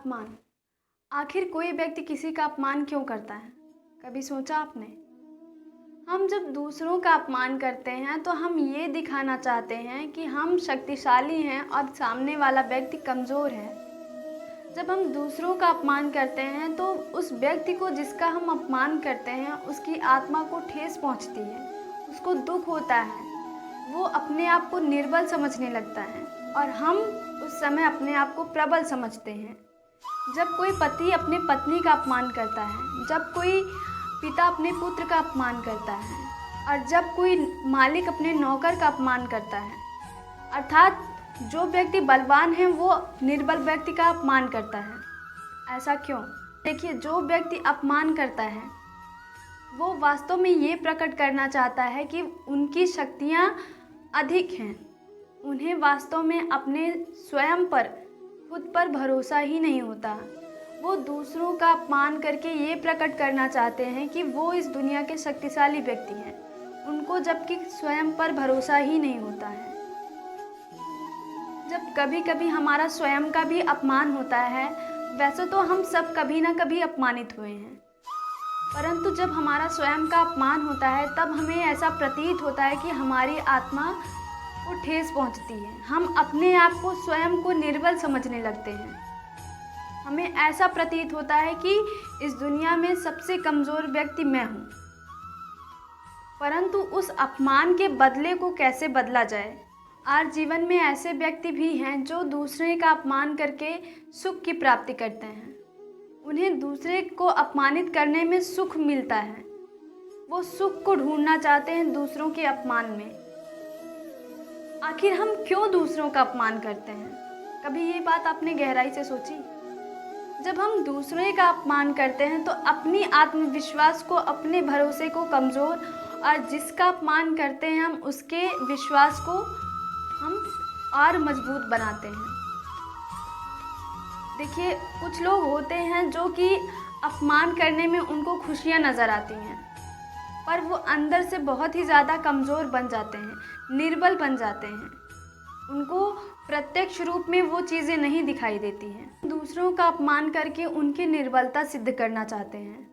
अपमान। आखिर कोई व्यक्ति किसी का अपमान क्यों करता है? कभी सोचा आपने? हम जब दूसरों का अपमान करते हैं तो हम ये दिखाना चाहते हैं कि हम शक्तिशाली हैं और सामने वाला व्यक्ति कमज़ोर है। जब हम दूसरों का अपमान करते हैं तो उस व्यक्ति को जिसका हम अपमान करते हैं उसकी आत्मा को ठेस पहुंचती है, उसको दुख होता है, वो अपने आप को निर्बल समझने लगता है और हम उस समय अपने आप को प्रबल समझते हैं। जब कोई पति अपने पत्नी का अपमान करता है, जब कोई पिता अपने पुत्र का अपमान करता है और जब कोई मालिक अपने नौकर का अपमान करता है, अर्थात जो व्यक्ति बलवान है वो निर्बल व्यक्ति का अपमान करता है। ऐसा क्यों? देखिए, जो व्यक्ति अपमान करता है वो वास्तव में ये प्रकट करना चाहता है कि उनकी शक्तियाँ अधिक हैं। उन्हें वास्तव में अपने स्वयं पर, खुद पर भरोसा ही नहीं होता। वो दूसरों का अपमान करके ये प्रकट करना चाहते हैं कि वो इस दुनिया के शक्तिशाली व्यक्ति हैं, उनको जबकि स्वयं पर भरोसा ही नहीं होता है। जब कभी कभी हमारा स्वयं का भी अपमान होता है, वैसे तो हम सब कभी ना कभी अपमानित हुए हैं, परंतु जब हमारा स्वयं का अपमान होता है तब हमें ऐसा प्रतीत होता है कि हमारी आत्मा को ठेस पहुंचती है। हम अपने आप को, स्वयं को निर्बल समझने लगते हैं। हमें ऐसा प्रतीत होता है कि इस दुनिया में सबसे कमज़ोर व्यक्ति मैं हूँ। परंतु उस अपमान के बदले को कैसे बदला जाए? आज जीवन में ऐसे व्यक्ति भी हैं जो दूसरे का अपमान करके सुख की प्राप्ति करते हैं। उन्हें दूसरे को अपमानित करने में सुख मिलता है। वो सुख को ढूंढना चाहते हैं दूसरों के अपमान में। आखिर हम क्यों दूसरों का अपमान करते हैं? कभी ये बात आपने गहराई से सोची? जब हम दूसरे का अपमान करते हैं तो अपनी आत्मविश्वास को, अपने भरोसे को कमज़ोर, और जिसका अपमान करते हैं हम उसके विश्वास को हम और मजबूत बनाते हैं। देखिए, कुछ लोग होते हैं जो कि अपमान करने में उनको खुशियाँ नज़र आती हैं, पर वो अंदर से बहुत ही ज़्यादा कमज़ोर बन जाते हैं, निर्बल बन जाते हैं। उनको प्रत्यक्ष रूप में वो चीज़ें नहीं दिखाई देती हैं। दूसरों का अपमान करके उनकी निर्बलता सिद्ध करना चाहते हैं।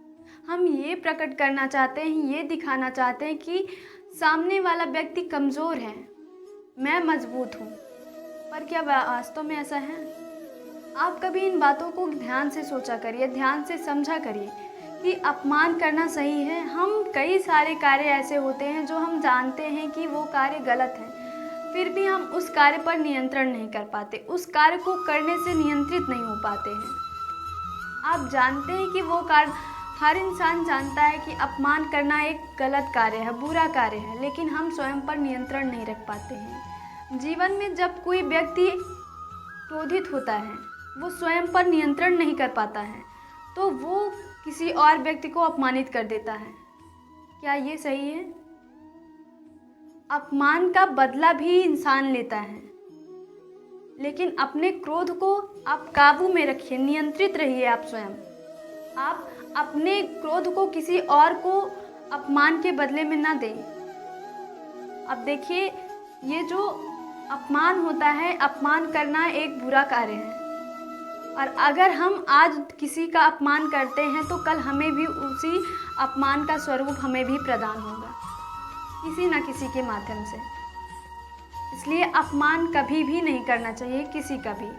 हम ये प्रकट करना चाहते हैं, ये दिखाना चाहते हैं कि सामने वाला व्यक्ति कमज़ोर है, मैं मजबूत हूँ। पर क्या वास्तव में ऐसा है? आप कभी इन बातों को ध्यान से सोचा करिए, ध्यान से समझा करिए कि अपमान करना सही है। हम कई सारे कार्य ऐसे होते हैं जो हम जानते हैं कि वो कार्य गलत है, फिर भी हम उस कार्य पर नियंत्रण नहीं कर पाते, उस कार्य को करने से नियंत्रित नहीं हो पाते हैं। आप जानते हैं कि वो कार्य, हर इंसान जानता है कि अपमान करना एक गलत कार्य है, बुरा कार्य है, लेकिन हम स्वयं पर नियंत्रण नहीं रख पाते हैं। जीवन में जब कोई व्यक्ति क्रोधित होता है, वो स्वयं पर नियंत्रण नहीं कर पाता है, तो वो किसी और व्यक्ति को अपमानित कर देता है। क्या ये सही है? अपमान का बदला भी इंसान लेता है, लेकिन अपने क्रोध को आप काबू में रखिए, नियंत्रित रहिए आप स्वयं। आप अपने क्रोध को किसी और को अपमान के बदले में ना दें। अब देखिए, ये जो अपमान होता है, अपमान करना एक बुरा कार्य है, और अगर हम आज किसी का अपमान करते हैं तो कल हमें भी उसी अपमान का स्वरूप हमें भी प्रदान होगा, किसी न किसी के माध्यम से। इसलिए अपमान कभी भी नहीं करना चाहिए किसी का भी।